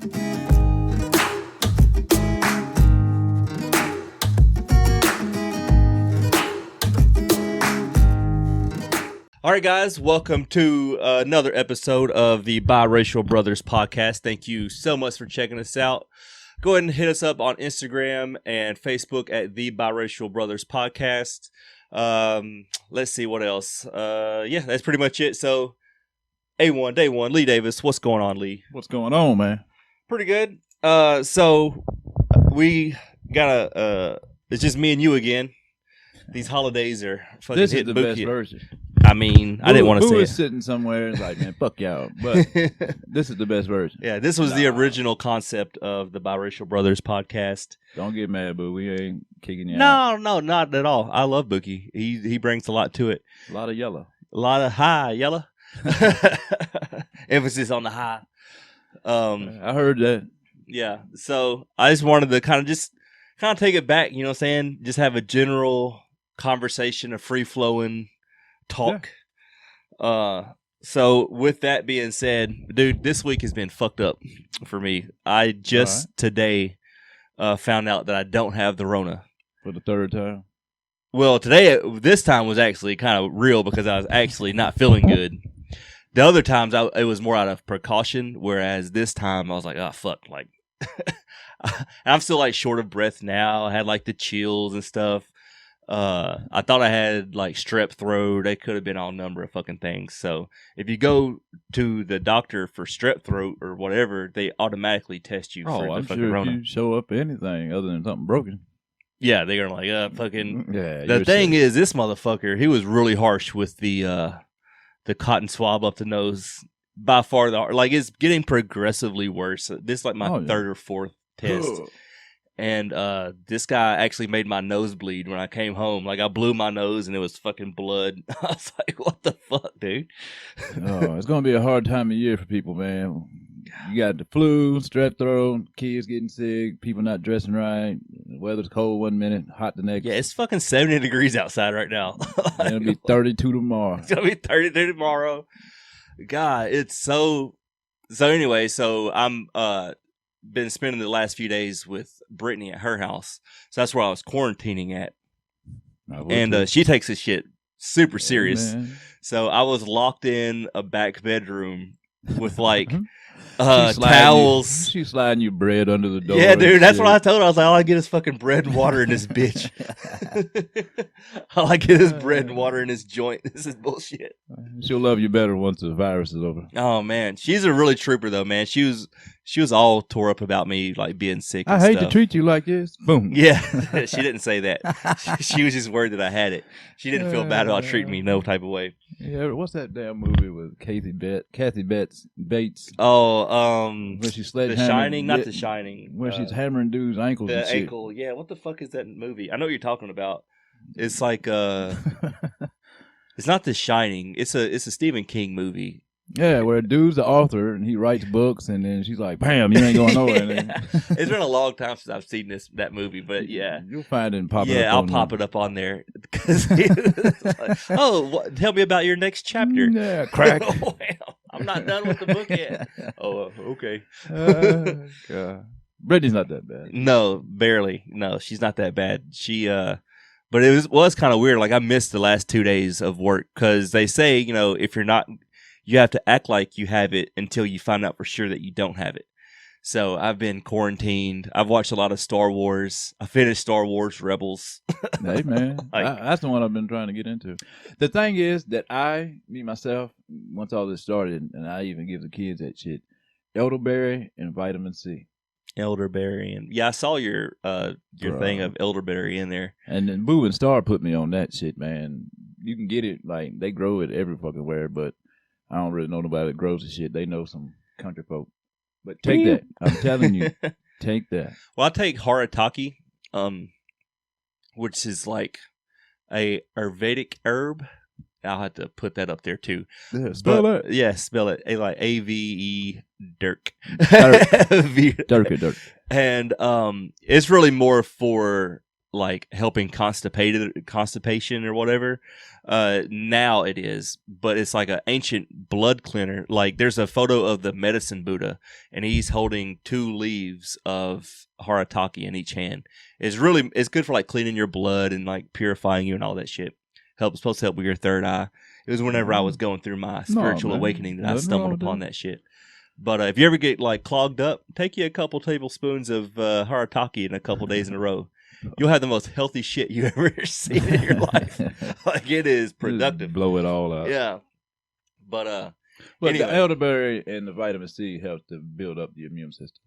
All right, guys, welcome to another episode of the Biracial Brothers Podcast. Thank you so much for checking us out. Go ahead and hit us up on Instagram and Facebook at the Biracial Brothers Podcast. Let's see what else. Yeah, that's pretty much it. So, A1, Day 1, Lee Davis. What's going on, Lee? What's going on, man? Pretty good. So, we got it's just me and you again. These holidays are fucking This is hitting the bookie. best version. I mean, I didn't want to say Boo it. is sitting somewhere and like, man, fuck y'all. But this is the best version. Yeah, this was the original concept of the Biracial Brothers Podcast. Don't get mad, boo. We ain't kicking you out. No, not at all. I love Bookie. He brings a lot to it. A lot of yellow. A lot of high yellow. Emphasis on the high. I heard that. Yeah. So I just wanted to kind of take it back. You know what I'm saying? Just have a general conversation, a free flowing talk. Yeah. So with that being said, dude, this week has been fucked up for me. I just today found out that I don't have the Rona. For the third time? Well, this time was actually kind of real because I was actually not feeling good. The other times it was more out of precaution, whereas this time I was like, oh, fuck. Like, I'm still like short of breath now. I had like the chills and stuff. I thought I had like strep throat. They could have been all number of fucking things. So if you go to the doctor for strep throat or whatever, they automatically test you for the fucking sure Rona. If you show up anything other than something broken. Yeah, they're like, fucking. Yeah. The thing is, this motherfucker, he was really harsh with the cotton swab up the nose. By far, it's getting progressively worse. This is like my third or fourth test. And this guy actually made my nose bleed when I came home. Like, I blew my nose and it was fucking blood. I was like, what the fuck, dude? It's going to be a hard time of year for people, man. You got the flu, strep throat, kids getting sick, people not dressing right. The weather's cold one minute, hot the next. Yeah, it's fucking 70 degrees outside right now. It'll be 32 tomorrow. It's going to be 32 tomorrow. God, it's so anyway, so I'm been spending the last few days with Brittany at her house. So that's where I was quarantining at. And she takes this shit super serious. So I was locked in a back bedroom with like towels. She's sliding you bread under the door. Yeah, dude, that's what I told her. I was like, all I get is fucking bread and water in this bitch. All I get is bread and water in this joint. This is bullshit. She'll love you better once the virus is over. Oh man, she's a really trooper though, man. She was all tore up about me like being sick. I hate to treat you like this. Boom. Yeah, she didn't say that. She was just worried that I had it. She didn't feel bad about treating me no type of way. Yeah, what's that damn movie with Kathy Bates? Oh, when she The Shining, not The Shining. When she's hammering dudes' ankles. The and shit. ankle. Yeah, what the fuck is that movie? I know what you're talking about. It's like it's not The Shining. It's a Stephen King movie. Yeah, where a dude's the author and he writes books, and then she's like, "Bam, you ain't going nowhere." It's been a long time since I've seen that movie, but yeah, you'll find it and pop it up. Yeah, I'll pop it up on there. Like, tell me about your next chapter. Yeah, crack. Well, I'm not done with the book yet. Oh, okay. God. Brittany's not that bad. No, barely. No, she's not that bad. She but it was kind of weird. Like, I missed the last 2 days of work because they say, if you're not, you have to act like you have it until you find out for sure that you don't have it. So I've been quarantined. I've watched a lot of Star Wars. I finished Star Wars Rebels. Hey, man. That's the one I've been trying to get into. The thing is that me myself, once all this started, and I even give the kids that shit, elderberry and vitamin C. Elderberry. And yeah, I saw your thing of elderberry in there. And then Boo and Star put me on that shit, man. You can get it, like, they grow it every fucking where, but I don't really know nobody that grows the shit. They know some country folk. But take that. I'm telling you, take that. Well, I take Harataki, which is like a Ayurvedic herb. I'll have to put that up there too. Yeah, spell it. Yeah, spell it. Like AVE Dirk. Dirk. And it's really more for like helping constipation or whatever. Now it is, but it's like an ancient blood cleanser. Like there's a photo of the medicine Buddha, and he's holding 2 leaves of harataki in each hand. It's good for like cleaning your blood and like purifying you and all that shit. Supposed to help with your third eye. It was whenever I was going through my spiritual awakening that I stumbled upon that shit. But if you ever get like clogged up, take you a couple tablespoons of harataki in a couple days in a row. You'll have the most healthy shit you ever seen in your life. Like it is productive. Just blow it all out. Yeah. But anyway. anyway. The elderberry and the vitamin C help to build up the immune system.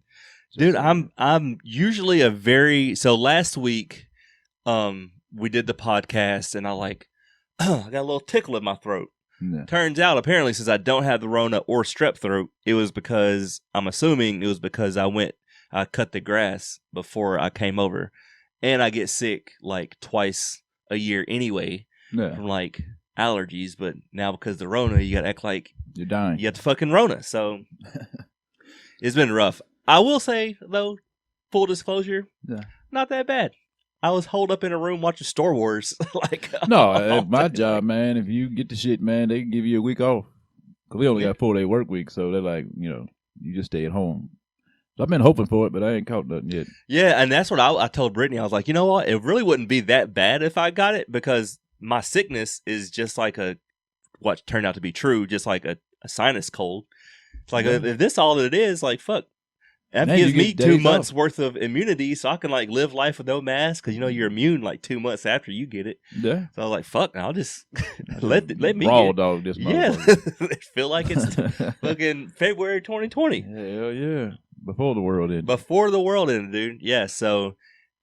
Dude, I'm usually so last week we did the podcast and I got a little tickle in my throat. Yeah. Turns out, apparently, since I don't have the Rona or strep throat, I'm assuming it was because I cut the grass before I came over. And I get sick like twice a year anyway from like allergies. But now because of the Rona, you got to act like you're dying. You got the fucking Rona. So it's been rough. I will say, though, full disclosure, not that bad. I was holed up in a room watching Star Wars. At my job, man, if you get the shit, man, they can give you a week off. Because we only got 4-day work week, so they're like, you just stay at home. So I've been hoping for it, but I ain't caught nothing yet. Yeah, and that's what I told Brittany. I was like, you know what? It really wouldn't be that bad if I got it because my sickness is just like what turned out to be true, just like a sinus cold. It's like, if this all it is, like, fuck. That gives me 2 months worth of immunity, so I can like live life with no mask because you're immune like 2 months after you get it. Yeah. So I was like, "Fuck, I'll just let me raw dog this motherfucker." Yeah, feel like it's fucking February 2020. Hell yeah, before the world ended. Before the world ended, dude. Yeah. So,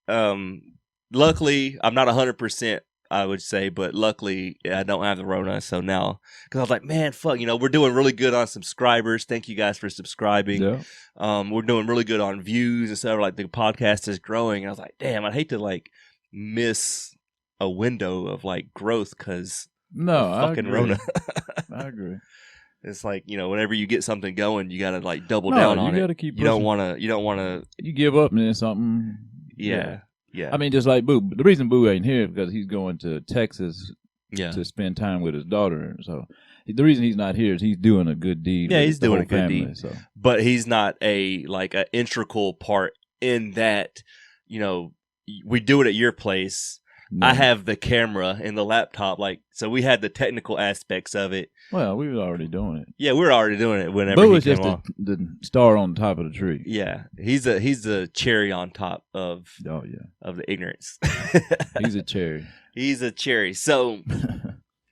luckily, I'm not 100%. I would say, but luckily I don't have the Rona. So now, because I was like, man, fuck, we're doing really good on subscribers. Thank you guys for subscribing. Yeah. We're doing really good on views and stuff. Like the podcast is growing. And I was like, damn, I'd hate to like miss a window of like growth because fucking Rona. I agree. It's like, whenever you get something going, you gotta like double down on it. You gotta keep pushing. You don't wanna you give up and then something. Yeah. Yeah. I mean, just like Boo. The reason Boo ain't here is because he's going to Texas yeah. to spend time with his daughter. So the reason he's not here is he's doing a good deed. Yeah, he's doing a good family, deed. So. But he's not an integral part in that, you know, we do it at your place. No. I have the camera and the laptop, so we had the technical aspects of it. Well, we were already doing it. Yeah, we were already doing it whenever Boo he was came just on. the star on top of the tree. Yeah, he's the cherry on top of of the ignorance. He's a cherry. He's a cherry. So,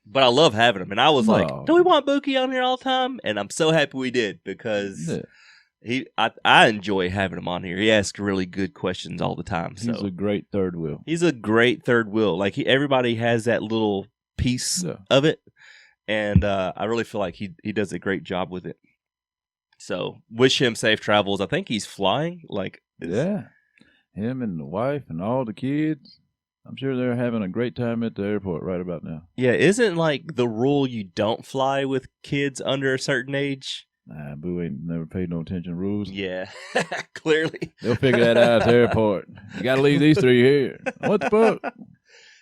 but I love having him, and I was like, "Do we want Buki on here all the time?" And I'm so happy we did because. Yeah. I enjoy having him on here. He asks really good questions all the time. So. He's a great third wheel. He's a great third wheel. Everybody has that little piece of it, and I really feel like he does a great job with it. So wish him safe travels. I think he's flying. Him and the wife and all the kids. I'm sure they're having a great time at the airport right about now. Yeah, isn't the rule you don't fly with kids under a certain age? Nah, Boo ain't never paid no attention to rules. Yeah, clearly. They'll figure that out at the airport. You got to leave these three here. What the fuck?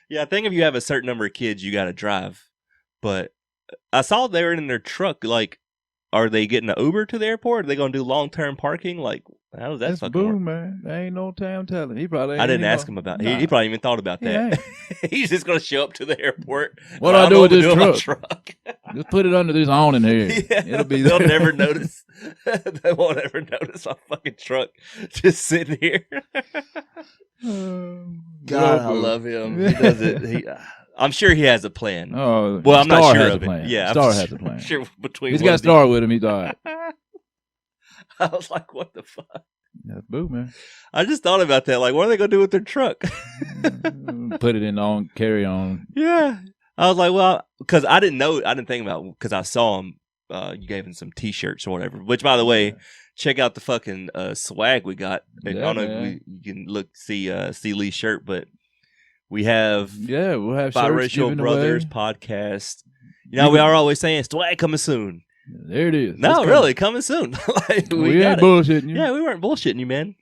Yeah, I think if you have a certain number of kids, you got to drive. But I saw they were in their truck. Are they getting an Uber to the airport? Are they going to do long-term parking? How does that fucking work? Boo, man. There ain't no time telling. He probably ain't I didn't ask him about it. He probably even thought about that. He's just going to show up to the airport. What do I do with this truck? Just put it under this awning here. Yeah, it'll be they'll there. never notice. They won't ever notice my fucking truck just sitting here. God, I love him. He does it. I'm sure he has a plan. Oh, well, I'm not sure has of a plan. it. Yeah, Star has a plan. I'm sure between he's got Star with him. He's all right. I was like, what the fuck? That's Boo, man. I just thought about that. What are they going to do with their truck? Put it in on carry on. Yeah. I was like, well, because I didn't think about it because I saw him. You gave him some T-shirts or whatever. Which, by the way, check out the fucking swag we got. I don't know if you can see Lee's shirt, but we have we'll have Biracial Brothers Podcast. We are always saying swag coming soon. There it is. No, really, coming soon. We ain't bullshitting you. Yeah, we weren't bullshitting you, man.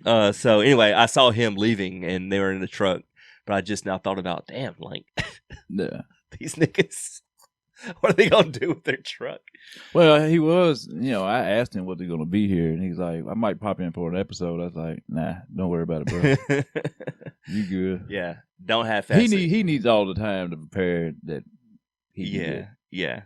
So anyway, I saw him leaving, and they were in the truck. But I just now thought about, damn, like Yeah. these niggas, what are they gonna do with their truck? Well, he was, I asked him was he going to be here, and he's like, I might pop in for an episode. I was like, nah, don't worry about it, bro. You good. Yeah, don't have fast. He needs all the time to prepare that he can get. Yeah.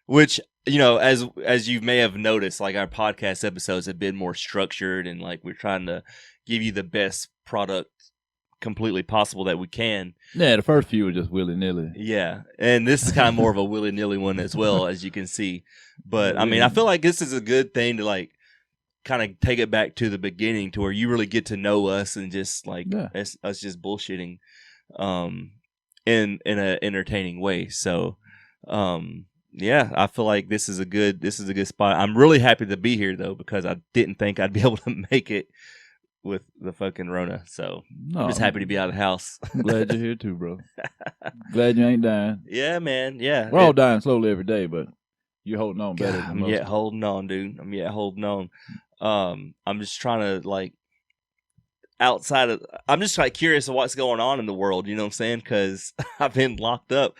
Which, as you may have noticed, like our podcast episodes have been more structured, and like we're trying to give you the best product completely possible that we can. Yeah, the first few were just willy-nilly. Yeah, and this is kind of more of a willy-nilly one as well, as you can see. But, I mean, I feel like this is a good thing to, like, kind of take it back to the beginning to where you really get to know us and just, like, us just bullshitting in an entertaining way. So, yeah, I feel like this is a good spot. I'm really happy to be here, though, because I didn't think I'd be able to make it with the fucking Rona. So I'm just happy to be out of the house. I'm glad you're here too, bro. Glad you ain't dying. Yeah, man. Yeah. We're all dying slowly every day, but you're holding on better than most. I'm yet holding on, dude. I'm yet holding on. I'm just trying to, like, I'm just like curious of what's going on in the world, you know what I'm saying? Because I've been locked up.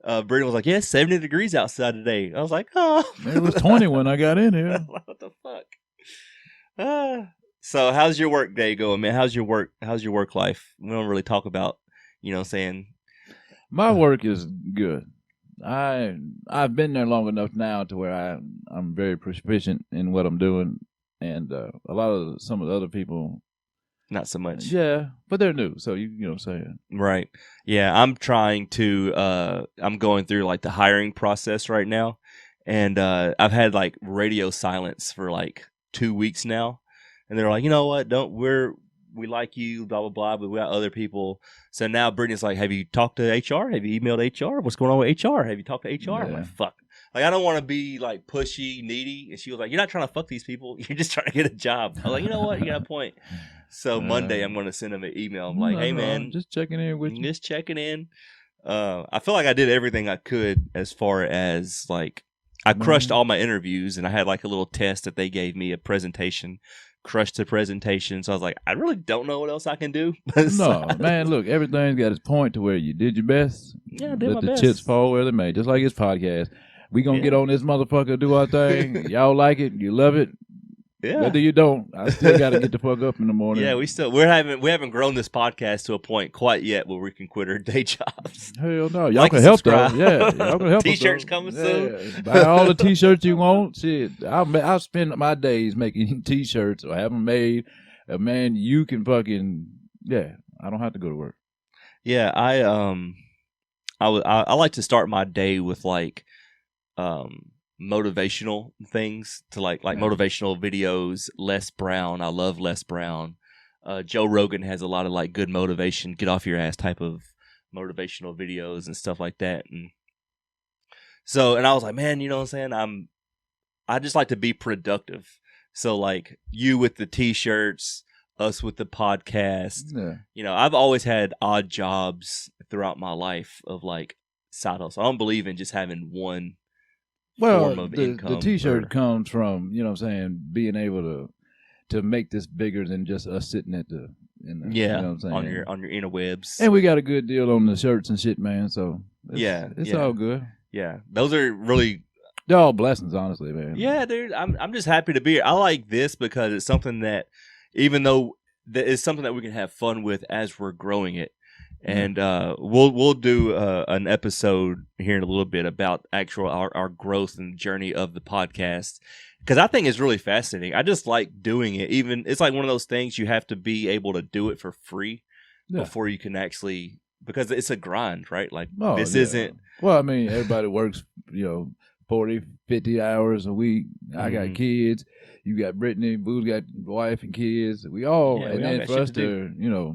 Brittany was like, yeah, 70 degrees outside today. I was like, oh. It was 20 when I got in here. What the fuck? So how's your work day going, man? How's your work life? We don't really talk about, you know what I'm saying? My work is good. I've been there long enough now to where I'm very proficient in what I'm doing, and some of the other people not so much. Yeah, but they're new, so you know what I'm saying. Right. Yeah, I'm trying to I'm going through like the hiring process right now, and I've had like radio silence for like 2 weeks now. And they're like, you know what? We like you, blah, blah, blah, but we got other people. So now Brittany's like, have you talked to HR? Have you emailed HR? What's going on with HR? Have you talked to HR? Yeah. I'm like, fuck. Like, I don't want to be like pushy, needy. And she was like, you're not trying to fuck these people. You're just trying to get a job. I was like, you know what? You got a point. So Monday, I'm going to send them an email. I'm like, hey, man. Just checking in with you. Just checking in. I feel like I did everything I could as far as like, I crushed all my interviews, and I had like a little test that they gave me, a presentation. Crushed the presentation, so I was like, I really don't know what else I can do. No, man, look, everything's got its point to where you did your best. Yeah, I did my best. Let the chips fall where they may, just like his podcast. We gonna get on this motherfucker, do our thing. Y'all like it, you love it. Yeah. Whether you don't, I still got to get the fuck up in the morning. Yeah, we haven't grown this podcast to a point quite yet where we can quit our day jobs. Hell no, y'all can help though. Yeah, y'all can help. T-shirts coming soon. Buy all the T-shirts you want. Shit, I'll spend my days making T-shirts or have them made. Man, you can fucking I don't have to go to work. Yeah, I like to start my day with like motivational things to like motivational videos. Les Brown, I love Les Brown. Joe Rogan has a lot of like good motivation, get off your ass type of motivational videos and stuff like that. And I was like, man, you know what I'm saying? I just like to be productive. So like you with the T-shirts, us with the podcast. Yeah. You know, I've always had odd jobs throughout my life of like side hustle. I don't believe in just having one form of income. The T-shirt comes from, you know what I'm saying, being able to make this bigger than just us sitting at the you know what I'm saying? on your interwebs. And we got a good deal on the shirts and shit, man. So it's all good. Yeah, those are really. They're all blessings, honestly, man. Yeah, dude, I'm just happy to be here. I like this because it's something that, even though it's something that we can have fun with as we're growing it. And we'll do an episode here in a little bit about our growth and journey of the podcast, because I think it's really fascinating. I just like doing it. Even it's like one of those things you have to be able to do it for free before you can actually, because it's a grind, right? Like this isn't. Well, I mean, everybody works 40, 50 hours a week. I got kids. You got Brittany. Boo's got wife and kids. We all, and then for us to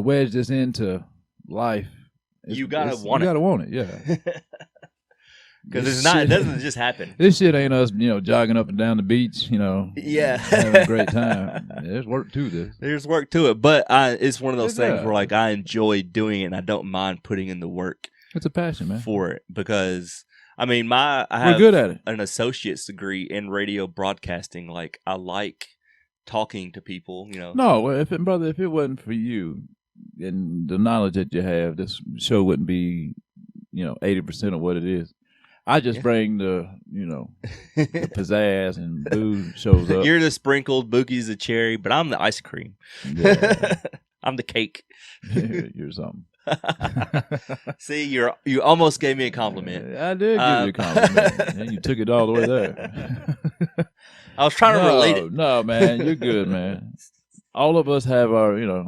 wedge this into life, you gotta want it. Yeah. Because it doesn't just happen. This shit ain't us, jogging up and down the beach, having a great time. There's work to this. There's work to it, but it's one of those things where like I enjoy doing it, and I don't mind putting in the work. It's a passion, man, for it, because I mean, I have we're good at it. An associate's degree in radio broadcasting. Like I like talking to people. No, well, if it wasn't for you and the knowledge that you have, this show wouldn't be 80% of what it is. I just bring the the pizzazz, and Boo shows up. You're the sprinkled, Boogie's the cherry, but I'm the ice cream. Yeah. I'm the cake. You're something. See, you almost gave me a compliment. I did give you a compliment, and you took it all the way there. I was trying to relate it. No, man, you're good, man. All of us have our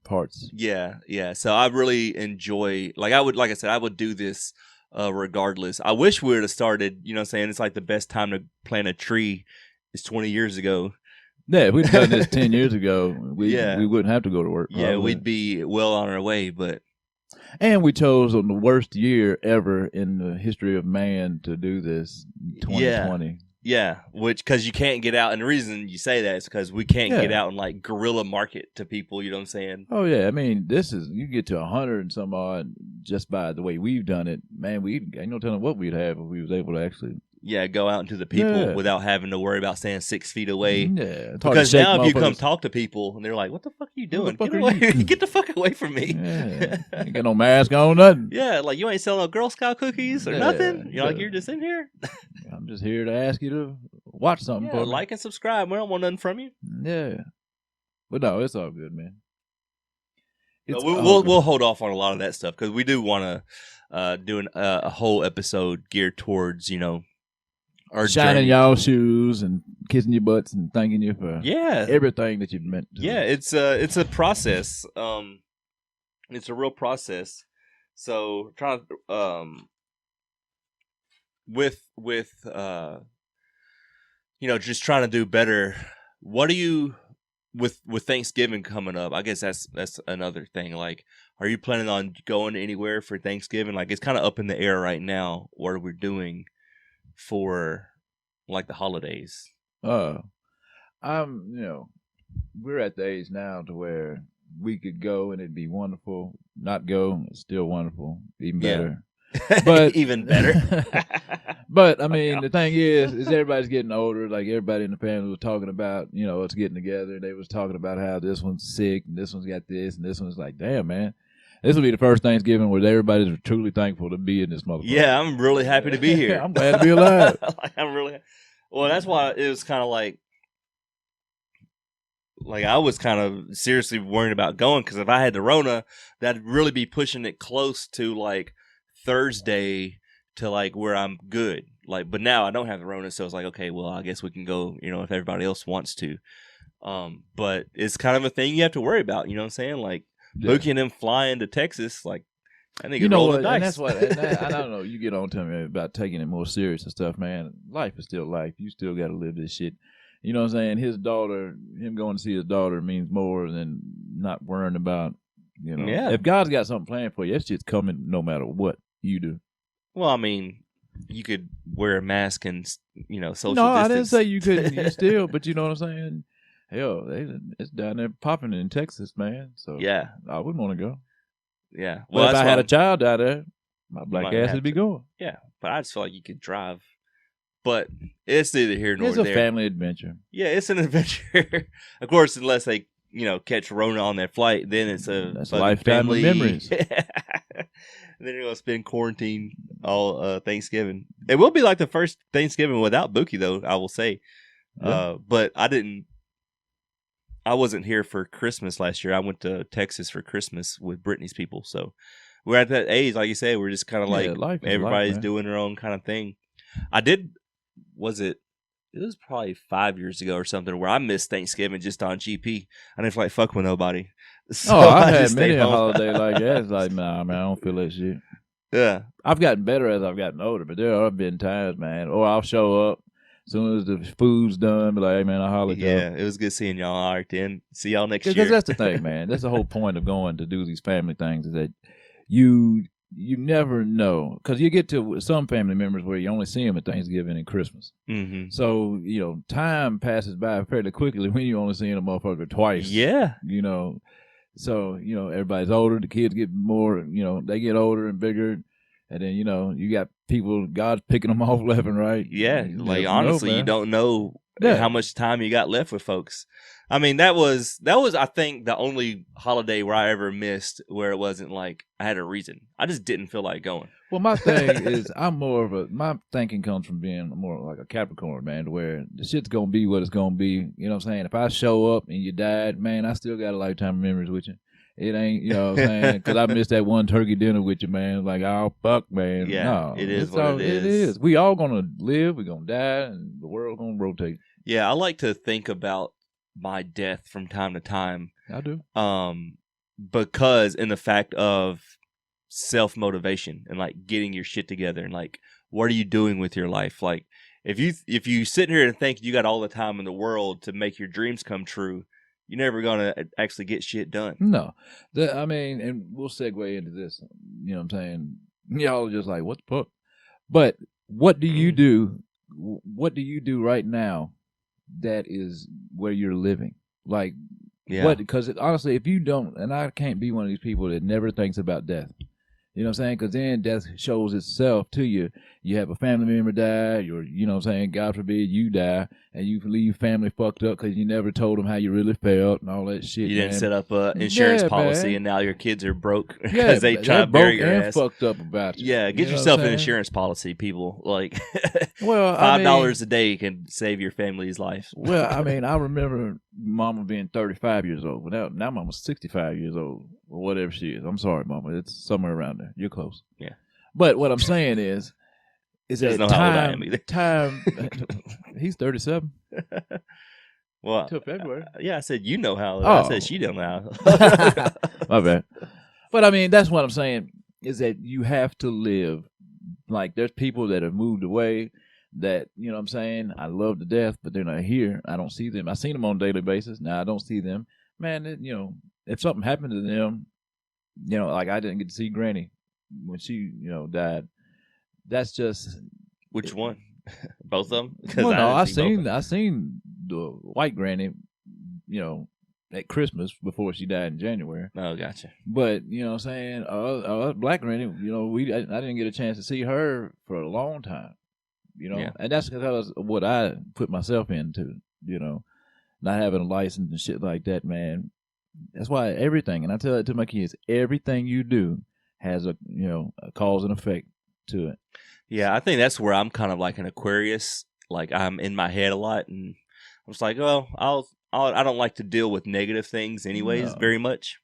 parts. Yeah. So I really enjoy, like I said, I would do this regardless. I wish we would have started, saying it's like the best time to plant a tree is 20 years ago. Yeah, if we'd done this 10 years ago, we wouldn't have to go to work. Probably. Yeah, we'd be well on our way, but. And we chose on the worst year ever in the history of man to do this, 2020. Yeah, because you can't get out, and the reason you say that is because we can't get out and like guerrilla market to people. You know what I'm saying? Oh yeah, I mean you get to 100 and some odd just by the way we've done it. Man, we ain't no telling what we'd have if we was able to actually. Yeah, go out into the people without having to worry about staying 6 feet away. Yeah, because now if you come talk to people and they're like, "What the fuck are you doing? Get away! Get the fuck away from me!" Yeah, ain't got no mask on, nothing. Yeah, like you ain't selling no Girl Scout cookies or nothing. You're like, you're just in here. I'm just here to ask you to watch something. Yeah, like and subscribe. We don't want nothing from you. Yeah, but no, it's all good, man. We'll hold off on a lot of that stuff because we do want to do a whole episode geared towards our shining journey. y'all shoes and kissing your butts and thanking you for everything that you've meant to. Yeah, it's a process. It's a real process. So trying to with just trying to do better. What do you with Thanksgiving coming up? I guess that's another thing. Like, are you planning on going anywhere for Thanksgiving? Like, it's kind of up in the air right now what we're doing for like the holidays. We're at the age now to where we could go and it'd be wonderful. Not go, it's still wonderful, even better. But even better. But I mean, the thing is everybody's getting older. Like everybody in the family was talking about, us getting together. They was talking about how this one's sick and this one's got this and this one's like, damn, man. This will be the first Thanksgiving where everybody's truly thankful to be in this motherfucker. Yeah, I'm really happy to be here. I'm glad to be alive. Well, that's why it was kind of like I was kind of seriously worried about going because if I had the Rona, that'd really be pushing it close to like Thursday to like where I'm good. Like, but now I don't have the Rona, so it's like, okay, well, I guess we can go, if everybody else wants to. But it's kind of a thing you have to worry about, you know what I'm saying? Like, Mookie and them flying to Texas, like, I think rolling dice. And that's what I don't know. You get on to me about taking it more serious and stuff, man. Life is still life. You still got to live this shit. You know what I'm saying? Him going to see his daughter means more than not worrying about, Yeah. If God's got something planned for you, that shit's coming no matter what you do. Well, I mean, you could wear a mask and, social distance. No, I didn't say you couldn't. You still, but you know what I'm saying? Hell, it's down there popping in Texas, man. So yeah, I wouldn't want to go. Yeah. Well, if I had a child out there, my black ass would be going. Yeah, but I just feel like you could drive. But it's neither here nor there. It's a family adventure. Yeah, it's an adventure. Of course, unless they, catch Rona on their flight, then it's that's a lifetime family. of memories. And then you're gonna spend quarantine all Thanksgiving. It will be like the first Thanksgiving without Buki, though. I will say. Yeah. But I wasn't here for Christmas last year. I went to Texas for Christmas with Brittany's people. So we're at that age, like you say, we're just kind of like everybody's doing their own kind of thing. It was probably 5 years ago or something where I missed Thanksgiving just on GP. I didn't feel like fuck with nobody. So I've had many a holiday like that. It's like, nah, man, I don't feel that shit. Yeah. I've gotten better as I've gotten older, but there have been times, man, or I'll show up. As soon as the food's done, be like, hey, man, I'll holler at y'all. Yeah, it was good seeing y'all. All right, then. See y'all next year. Because that's the thing, man. That's the whole point of going to do these family things is that you never know. Because you get to some family members where you only see them at Thanksgiving and Christmas. Mm-hmm. So, time passes by fairly quickly when you only see a motherfucker twice. Yeah. So, everybody's older. The kids get more, they get older and bigger. And then, you got people, God's picking them off left and right. Yeah, like honestly, you don't know Yeah. how much time you got left with folks. I mean, that was I think the only holiday where I ever missed where it wasn't like I had a reason. I just didn't feel like going. Well, my thing is, I'm more of my thinking comes from being more like a Capricorn, man, to where the shit's gonna be what it's gonna be. You know what I'm saying? If I show up and you died, man, I still got a lifetime of memories with you. It ain't, you know what I'm saying? Because I missed that one turkey dinner with you, man. Like, oh, fuck, man. Yeah, no, it is what it is. It is. We all gonna live, we gonna die, and the world gonna rotate. Yeah, I like to think about my death from time to time. I do. Because in the fact of self-motivation and like getting your shit together and like what are you doing with your life? Like if you sit here and think you got all the time in the world to make your dreams come true, you're never gonna actually get shit done. No. I mean, and we'll segue into this. You know what I'm saying? Y'all are just like, what the fuck? But what do you do? What do you do right now that is where you're living? Like, what? Because honestly, if you don't, and I can't be one of these people that never thinks about death. You know what I'm saying? Because then death shows itself to you. You have a family member die, or, you know what I'm saying, God forbid you die, and you leave family fucked up because you never told them how you really felt and all that shit. You didn't set up an insurance policy, man. And now your kids are broke because they try to broke bury your and ass. Fucked up about you. Yeah, get yourself an insurance policy, people. Like, well, $5 a day can save your family's life. Well, I mean, I remember Mama being 35 years old. Now Mama's 65 years old, or whatever she is. I'm sorry, Mama. It's somewhere around there. You're close. Yeah. But what I'm saying is that know how old I am either. time. He's 37. Well, until February. Yeah, I said you know how. Oh. I said she don't know. My bad. But I mean, that's what I'm saying is that you have to live. Like, there's people that have moved away that, you know what I'm saying, I love to death, but they're not here. I don't see them. I seen them on a daily basis. Now I don't see them. Man, you know, if something happened to them, you know, like I didn't get to see Granny when she, you know, died. That's just which one? Both of them? Well, no, I seen the white Granny, you know, at Christmas before she died in January. Oh, gotcha. But you know what I'm saying, black Granny, you know, I didn't get a chance to see her for a long time. You know, and that's because of what I put myself into. You know, not having a license and shit like that, man. That's why everything, and I tell it to my kids, everything you do has a, you know, a cause and effect to it. Yeah, I think that's where I'm kind of like an Aquarius. Like, I'm in my head a lot, and I'm just like, well, I don't like to deal with negative things anyways very much.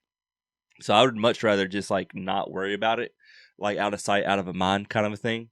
So I would much rather just like not worry about it, like out of sight, out of mind kind of a thing.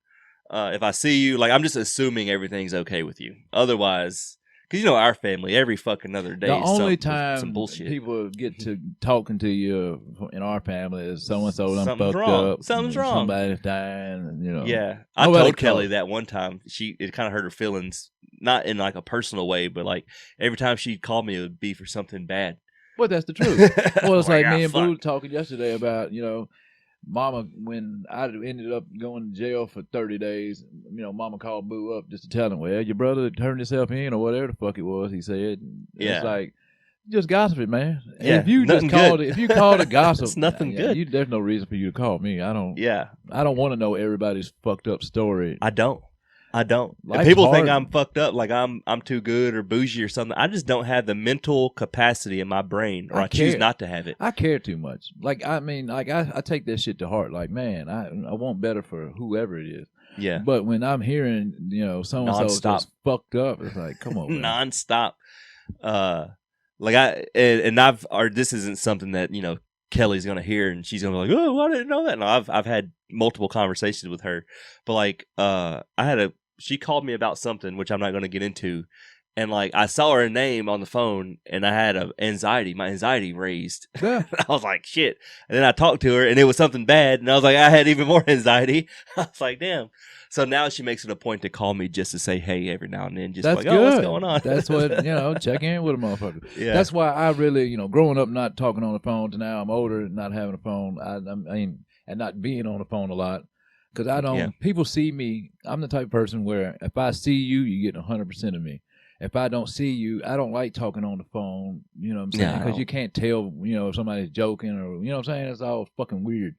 If I see you, like, I'm just assuming everything's okay with you. Otherwise, because, you know, our family, every fucking other day, the only some time bullshit. People get to talking to you in our family is so-and-so done fucked wrong. up. Something's wrong. Somebody's dying, you know. Yeah. I told Kelly that one time. It kind of hurt her feelings, not in like a personal way, but like every time she'd call me, it would be for something bad. Well, that's the truth. Well, it's like me and Boo talking yesterday about, you know, Mama, when I ended up going to jail for 30 days, you know, Mama called Boo up just to tell him, well, your brother turned himself in or whatever the fuck it was, he said. It's like, just gossiping, man. Yeah, if you just called it, if you called it gossip, it's nothing good. There's no reason for you to call me. I don't want to know everybody's fucked up story. I don't. Life's people hard. think I'm fucked up, like I'm too good or bougie or something. I just don't have the mental capacity in my brain, or I choose not to have it. I care too much. Like, I mean, like I take that shit to heart. Like, man, I want better for whoever it is. Yeah. But when I'm hearing, you know, so-and-so just fucked up, it's like, come on, man. Nonstop. This isn't something that, you know, Kelly's gonna hear and she's gonna be like, oh, I didn't know that. No, I've had multiple conversations with her, but like, she called me about something which I'm not gonna get into, and like I saw her name on the phone and I had my anxiety raised. I was like, shit. And then I talked to her and it was something bad, and I was like, I had even more anxiety. I was like, damn. So now she makes it a point to call me just to say hey every now and then, just like, oh, what's going on? That's what, you know, check in with a motherfucker. Yeah. That's why I really, you know, growing up not talking on the phone to now I'm older, not having a phone, and not being on the phone a lot, because I don't. People see me. I'm the type of person where if I see you, you get 100% of me. If I don't see you, I don't like talking on the phone. You know what I'm saying? Because you can't tell, you know, if somebody's joking or, you know what I'm saying. It's all fucking weird.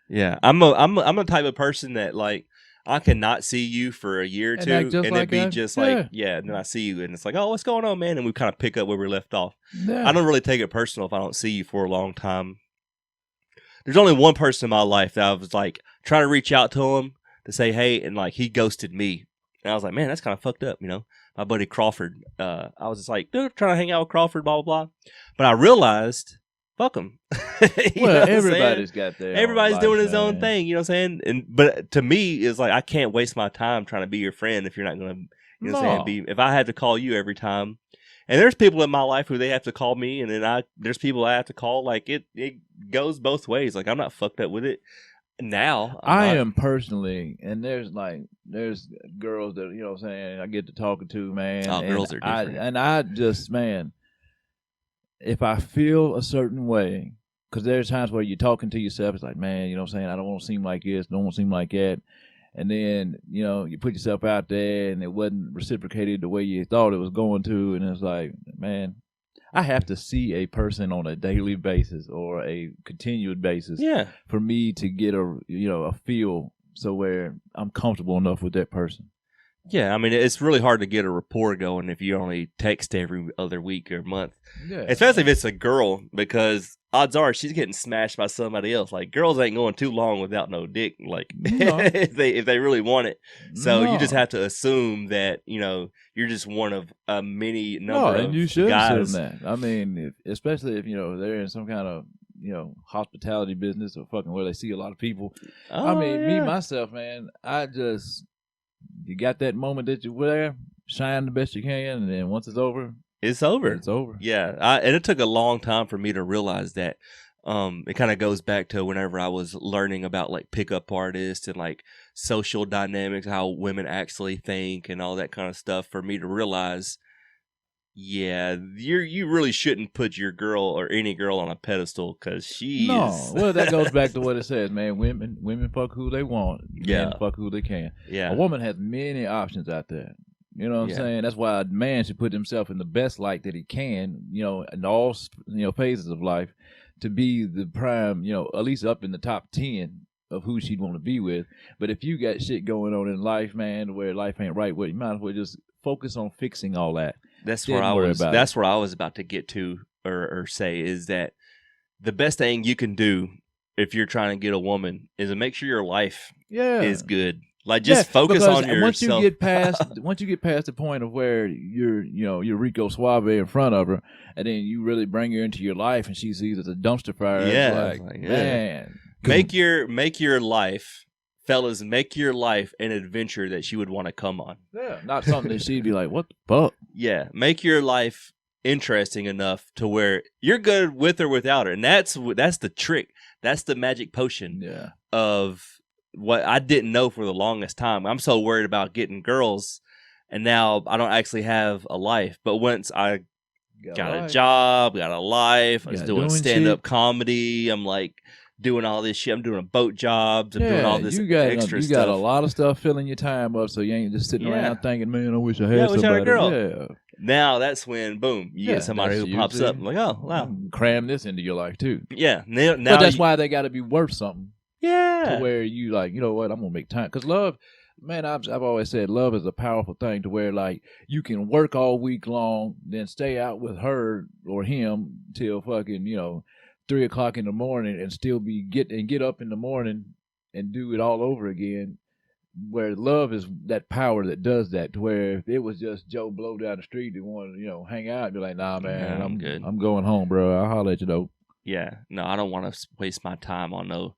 Yeah, I'm a type of person that, like, I cannot see you for a year or And two, act just and like it'd be that? just Yeah. like, yeah, and then I see you, and it's like, oh, what's going on, man? And we kind of pick up where we left off. Yeah. I don't really take it personal if I don't see you for a long time. There's only one person in my life that I was like trying to reach out to him to say hey, and like he ghosted me, and I was like, man, that's kind of fucked up, you know. My buddy Crawford, I was just like, dude, trying to hang out with Crawford, blah blah blah. But I realized, fuck him. Well, everybody's got their everybody's own doing life, his own man. thing, you know what I'm saying? And but to me, it's like I can't waste my time trying to be your friend if you're not gonna, you know what I'm saying? If I had to call you every time. And there's people in my life who they have to call me, and then there's people I have to call. Like it goes both ways. Like I'm not fucked up with it now. I am personally, and there's girls that, you know what I'm saying, I get to talking to, man. Oh, girls are different. I just, man, if I feel a certain way, because there's times where you're talking to yourself, it's like, man, you know what I'm saying, I don't want to seem like this, don't want to seem like that. And then, you know, you put yourself out there and it wasn't reciprocated the way you thought it was going to. And it's like, man, I have to see a person on a daily basis or a continued basis for me to get a feel so where I'm comfortable enough with that person. Yeah, I mean, it's really hard to get a rapport going if you only text every other week or month. Yeah. Especially if it's a girl, because odds are she's getting smashed by somebody else. Like, girls ain't going too long without no dick, like, if they really want it. So you just have to assume that, you know, you're just one of a many number of and you should guys. assume that. I mean, especially if, you know, they're in some kind of, you know, hospitality business or fucking where they see a lot of people. I mean, me, myself, man, you got that moment that you're there, shine the best you can, and then once it's over, it's over. It's over. Yeah, and it took a long time for me to realize that. It kind of goes back to whenever I was learning about like pickup artists and like social dynamics, how women actually think and all that kind of stuff. For me to realize, yeah, you really shouldn't put your girl or any girl on a pedestal because she is. Well, that goes back to what it says, man. Women fuck who they want. Men fuck who they can. Yeah. A woman has many options out there. You know what I'm saying? That's why a man should put himself in the best light that he can, you know, in all, you know, phases of life to be the prime, you know, at least up in the top 10 of who she'd want to be with. But if you got shit going on in life, man, where life ain't right, well, you might as well just focus on fixing all that. That's where I was about to get to or say is that the best thing you can do if you're trying to get a woman is to make sure your life is good. Like just focus on yourself. Once you get past the point of where you're Rico Suave in front of her, and then you really bring her into your life, and she sees it as a dumpster fire. Yeah, it's like, man, make your life. Fellas, make your life an adventure that she would want to come on. Yeah, not something that she'd be like, what the fuck? Yeah, make your life interesting enough to where you're good with or without her. And that's the trick. That's the magic potion of what I didn't know for the longest time. I'm so worried about getting girls, and now I don't actually have a life. But once I got a job, got a life, I was doing stand-up comedy, I'm like, doing all this shit. I'm doing boat jobs. I'm doing all this extra stuff. You got a lot of stuff filling your time up, so you ain't just sitting around thinking, man, I wish I had somebody. I had a girl. Yeah. Now that's when, boom, you get somebody who pops up. I'm like, oh, wow. Cram this into your life, too. Yeah. Now but that's why they got to be worth something. Yeah. To where you like, you know what, I'm going to make time. Because love, man, I've always said love is a powerful thing to where, like, you can work all week long, then stay out with her or him till fucking, you know, 3 o'clock in the morning and still get up in the morning and do it all over again. Where love is that power that does that. To where if it was just Joe Blow down the street that wanted, you know, hang out and be like, nah, man, I'm good. I'm going home, bro. I'll holler at you though. Yeah, no, I don't want to waste my time on no.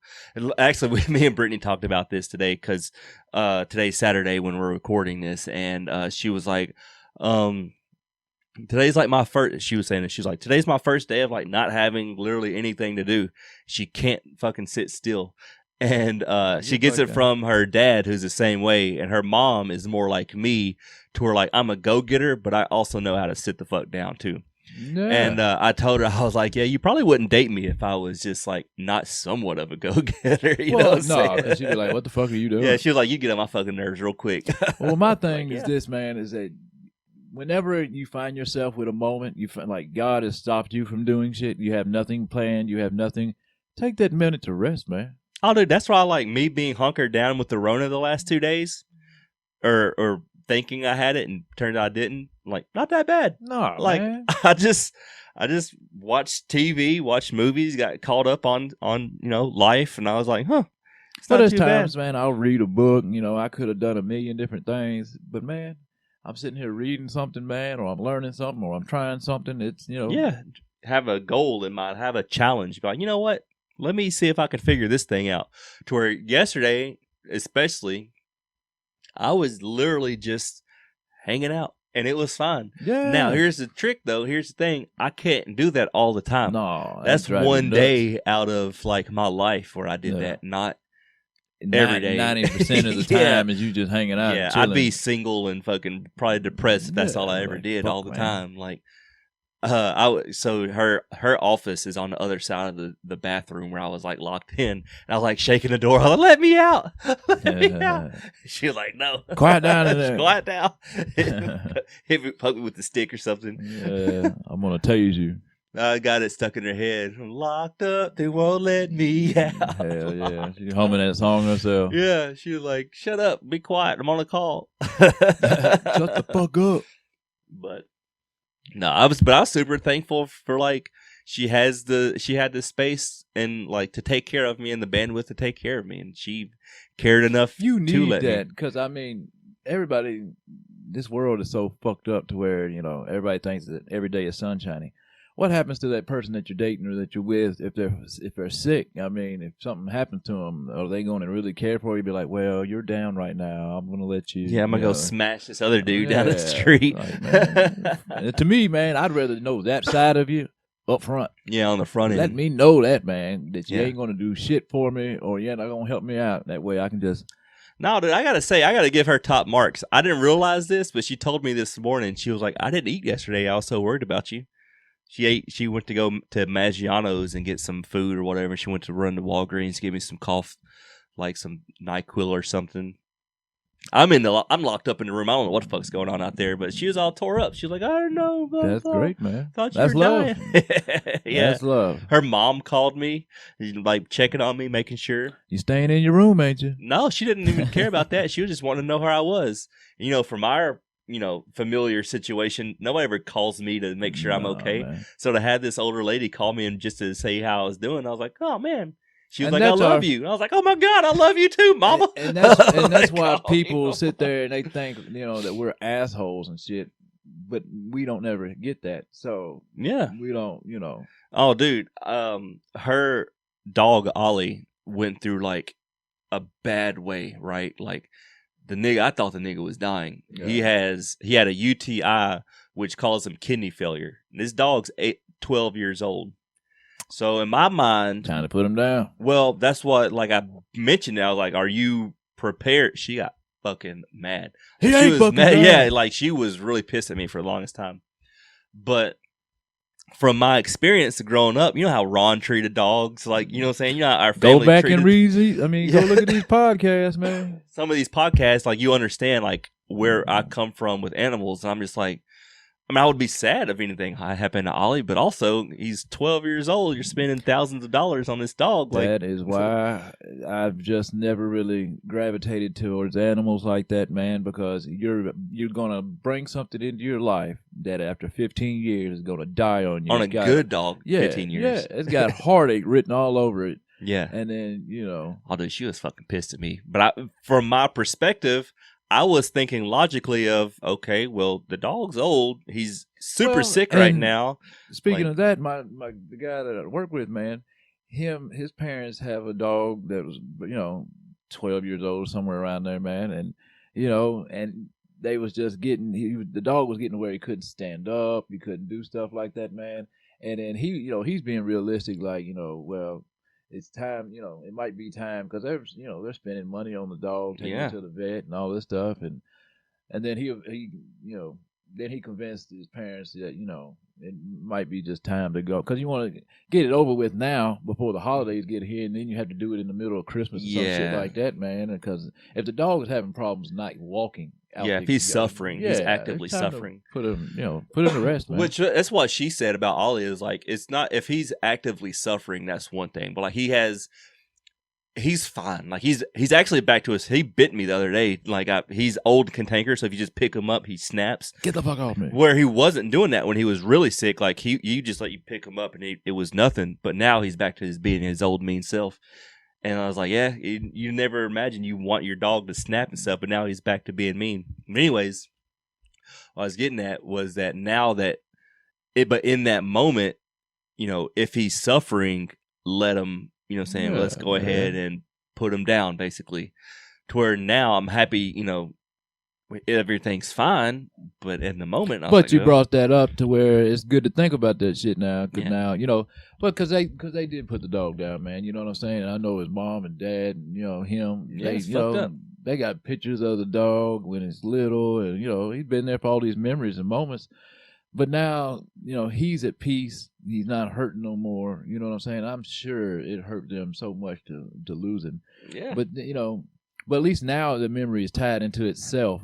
Actually, me and Brittany talked about this today because today's Saturday when we're recording this, and she was like, today's like my first. She was saying that she's like, today's my first day of like not having literally anything to do. She can't fucking sit still, and she gets it from her dad, who's the same way, and her mom is more like me, to where like I'm a go getter, but I also know how to sit the fuck down too. Yeah. And I told her, I was like, yeah, you probably wouldn't date me if I was just like not somewhat of a go getter. You know what I'm saying? She'd be like, what the fuck are you doing? Yeah, she was like, you get on my fucking nerves real quick. Well, my thing is this, man, is that whenever you find yourself with a moment, you find like God has stopped you from doing shit, you have nothing planned, you have nothing, take that minute to rest, man. Oh, dude, that's why I like me being hunkered down with the Rona the last 2 days, or thinking I had it and turned out I didn't. Like, not that bad. No, Like, man. I just watched TV, watched movies, got caught up on life, and I was like, huh, it's But not there's too times, bad. man, I'll read a book. I could have done a million different things, but man, I'm sitting here reading something, man, or I'm learning something, or I'm trying something. It's Yeah, have a goal in mind, have a challenge. Be like, you know what? Let me see if I can figure this thing out. To where yesterday, especially, I was literally just hanging out, and it was fine. Yeah. Now, here's the trick, though. Here's the thing. I can't do that all the time. No, That's drives me one nuts. day out of like my life where I did that. Not every day. 90% of the time is you just hanging out. yeah, and chilling. I'd be single and fucking probably depressed if that's all I ever like, did fuck, all the man. time. Like, so her office is on the other side of the bathroom where I was like locked in, and I was like shaking the door. I was like, "Let me out! Let me out!" She was like, "No, Quiet down in there. Quiet down." Hit me, poke me with the stick or something. Yeah, I'm gonna tase you. I got it stuck in her head. I'm locked up. They won't let me out. Hell yeah, she humming that song herself. Yeah, she was like, "Shut up, be quiet. I'm on a call." Shut the fuck up. But no, I was super thankful for like she had the space and like to take care of me and the bandwidth to take care of me, and she cared enough. You to need let that me. because everybody. This world is so fucked up to where everybody thinks that every day is sunshiny. What happens to that person that you're dating or that you're with if they're sick? I mean, if something happens to them, are they going to really care for you? Be like, well, you're down right now. I'm going to let you. Yeah, I'm gonna go smash this other dude down the street. Like, man. To me, man, I'd rather know that side of you up front. Yeah, on the front end. Let me know that, man, that you Yeah. ain't going to do shit for me or you're not going to help me out. That way I can just. No, dude, I gotta give her top marks. I didn't realize this, but she told me this morning. She was like, "I didn't eat yesterday. I was so worried about you." She went to go to Maggiano's and get some food or whatever. She went to run to Walgreens, give me some cough, like some NyQuil or something. I'm locked up in the room. I don't know what the fuck's going on out there, but she was all tore up. She was like, "I don't know." Blah, That's blah. great, man. Thought you That's were love. dying. Yeah, That's love. her mom called me, like checking on me, making sure. You staying in your room, ain't you? No, she didn't even care about that. She was just wanting to know how I was. From our familiar situation, nobody ever calls me to make sure I'm okay. Man. So to have this older lady call me and just to say how I was doing, I was like, oh man. She was And like, I that's love you. And I was like, oh my God, I love you too, mama. And that's Like, why oh, people sit there and they think, that we're assholes and shit. But we don't never get that. So yeah. we don't, Oh, dude. Her dog Ollie went through like a bad way, right? Like the nigga, I thought the nigga was dying. Yeah. He had a UTI, which caused him kidney failure. This dog's 12 years old. So in my mind, time to put him down. well, that's what like I mentioned. I was like, "Are you prepared?" She got fucking mad. He She ain't was fucking mad. dying. Yeah, like she was really pissed at me for the longest time. But from my experience of growing up, you know how Ron treated dogs. Like you know what I'm saying. You know how our family Go back treated, and read these. I mean, go look at these podcasts, man. some of these podcasts. Like you understand like where I come from with animals, and I'm just like. I mean, I would be sad if anything happened to Ollie, but also he's 12 years old. You're spending thousands of dollars on this dog. Like, That is why I've just never really gravitated towards animals like that, man, because you're gonna bring something into your life that after 15 years is gonna die on you. on a good dog, 15 years. Yeah, it's got heartache written all over it. Yeah. And then, Oh, dude, she was fucking pissed at me. But from my perspective, I was thinking logically of, okay, well, the dog's old. He's super sick right now. Speaking of that, the guy that I work with, man, his parents have a dog that was, 12 years old, somewhere around there, man. And, and they was just the dog was getting to where he couldn't stand up. He couldn't do stuff like that, man. And then he's being realistic, like, well, it's time, it might be time because they're spending money on the dog, taking it to the vet and all this stuff. And then then he convinced his parents that, it might be just time to go because you want to get it over with now before the holidays get here, and then you have to do it in the middle of Christmas or some shit like that, man. Because if the dog is having problems not walking, if he's suffering, he's actively suffering. Put him to rest, man. Which that's what she said about Ollie is like, it's not if he's actively suffering, that's one thing, but like he has he's fine. Like he's actually back to us. He bit me the other day. Like he's old cantanker, so if you just pick him up, he snaps. Get the fuck off me. Where he wasn't doing that when he was really sick. Like you just you pick him up and it was nothing. But now he's back to being his old mean self. And I was like, yeah, you never imagine you want your dog to snap and stuff, but now he's back to being mean. But anyways, what I was getting at was that now that but in that moment, if he's suffering, let him, let's go ahead and put him down, basically. To where now I'm happy, everything's fine, but in the moment, I was but you brought that up to where it's good to think about that shit now. Because now, but because they did put the dog down, man. You know what I'm saying? I know his mom and dad, and him. Yeah, it's fucked up. They got pictures of the dog when it's little, and he's been there for all these memories and moments. But now, he's at peace. He's not hurting no more. You know what I'm saying? I'm sure it hurt them so much to lose him. Yeah. But but at least now the memory is tied into itself.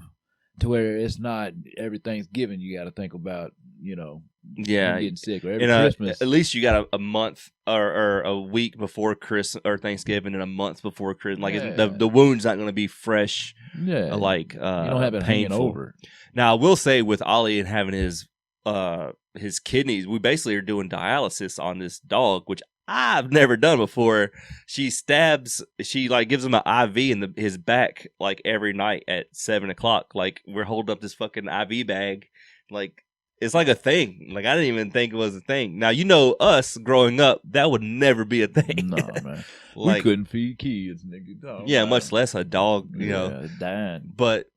To where it's not everything's given, you got to think about, getting sick or every Christmas. At least you got a month or a week before Christmas or Thanksgiving and a month before Christmas. Like the wound's not going to be fresh. Yeah, you don't have it hanging over. Now I will say with Ollie and having his kidneys, we basically are doing dialysis on this dog, which I've never done before. She gives him an IV in his back every night at 7:00. Like we're holding up this fucking IV bag, like it's like a thing. Like I didn't even think it was a thing. Now us growing up, that would never be a thing. No man, we couldn't feed kids, nigga. No, yeah, much less a dog. Dying. But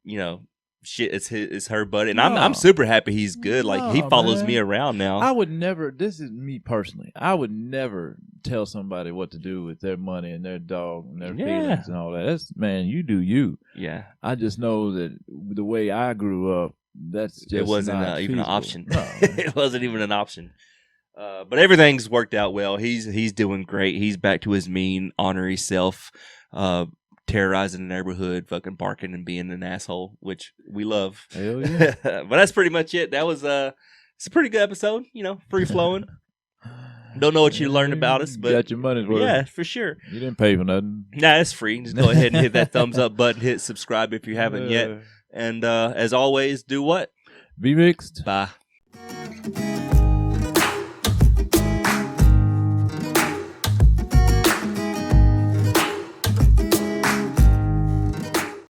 shit, it's her buddy, and I'm super happy he's good. Like he follows me around now. I would never. This is me personally. I would never tell somebody what to do with their money and their dog and their feelings and all that. That's you do you. Yeah. I just know that the way I grew up, that's just it wasn't not even an option. No, it wasn't even an option. But everything's worked out well. He's doing great. He's back to his mean, ornery self. Terrorizing the neighborhood, fucking barking and being an asshole, which we love. Hell yeah. But that's pretty much it. That was it's a pretty good episode, free flowing. Don't know what you learned about us, but got your money's worth. Yeah, for sure. You didn't pay for nothing. Nah, it's free. Just go ahead and hit that thumbs up button, hit subscribe if you haven't yet. And as always, do what? Be mixed. Bye.